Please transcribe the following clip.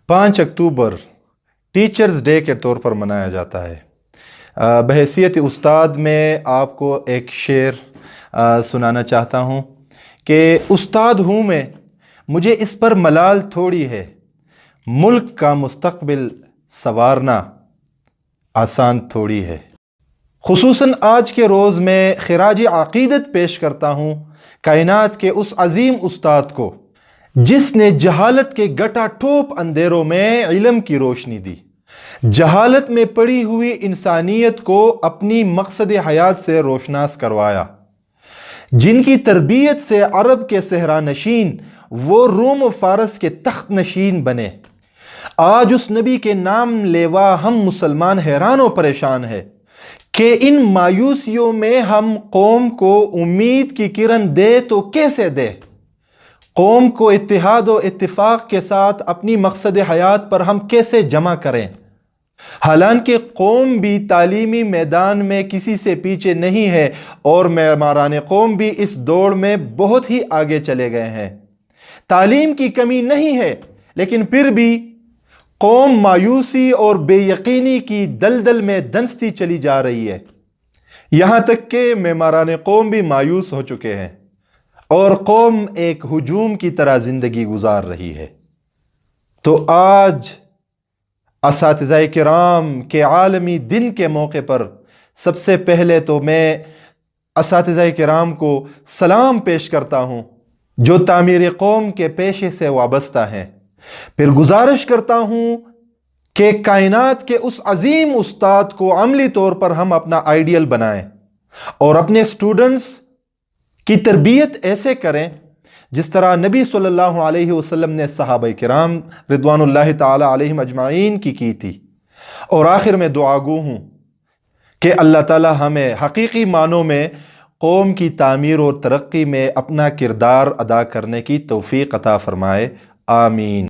5 اکتوبر teachers day کے طور پر منایا جاتا ہے۔ بحیثیت استاد میں آپ کو ایک شعر سنانا چاہتا ہوں کہ استاد ہوں میں، مجھے اس پر ملال تھوڑی ہے، ملک کا مستقبل سنوارنا آسان تھوڑی ہے۔ خصوصاً آج کے روز میں خراج عقیدت پیش کرتا ہوں کائنات کے اس عظیم استاد کو جس نے جہالت کے گٹا ٹوپ اندھیروں میں علم کی روشنی دی، جہالت میں پڑی ہوئی انسانیت کو اپنی مقصد حیات سے روشناس کروایا، جن کی تربیت سے عرب کے صحرا نشین وہ روم و فارس کے تخت نشین بنے۔ آج اس نبی کے نام لیوا ہم مسلمان حیران و پریشان ہے کہ ان مایوسیوں میں ہم قوم کو امید کی کرن دے تو کیسے دے، قوم کو اتحاد و اتفاق کے ساتھ اپنی مقصد حیات پر ہم کیسے جمع کریں، حالانکہ قوم بھی تعلیمی میدان میں کسی سے پیچھے نہیں ہے اور معماران قوم بھی اس دوڑ میں بہت ہی آگے چلے گئے ہیں۔ تعلیم کی کمی نہیں ہے، لیکن پھر بھی قوم مایوسی اور بے یقینی کی دلدل میں دنستی چلی جا رہی ہے، یہاں تک کہ معماران قوم بھی مایوس ہو چکے ہیں اور قوم ایک ہجوم کی طرح زندگی گزار رہی ہے۔ تو آج اساتذہ کرام کے عالمی دن کے موقع پر سب سے پہلے تو میں اساتذہ کرام کو سلام پیش کرتا ہوں جو تعمیر قوم کے پیشے سے وابستہ ہیں، پھر گزارش کرتا ہوں کہ کائنات کے اس عظیم استاد کو عملی طور پر ہم اپنا آئیڈیل بنائیں اور اپنے سٹوڈنٹس کی تربیت ایسے کریں جس طرح نبی صلی اللہ علیہ وسلم نے صحابہ کرام رضوان اللہ تعالی علیہم اجمعین کی تھی۔ اور آخر میں دعا گو ہوں کہ اللہ تعالی ہمیں حقیقی معنوں میں قوم کی تعمیر اور ترقی میں اپنا کردار ادا کرنے کی توفیق عطا فرمائے، آمین۔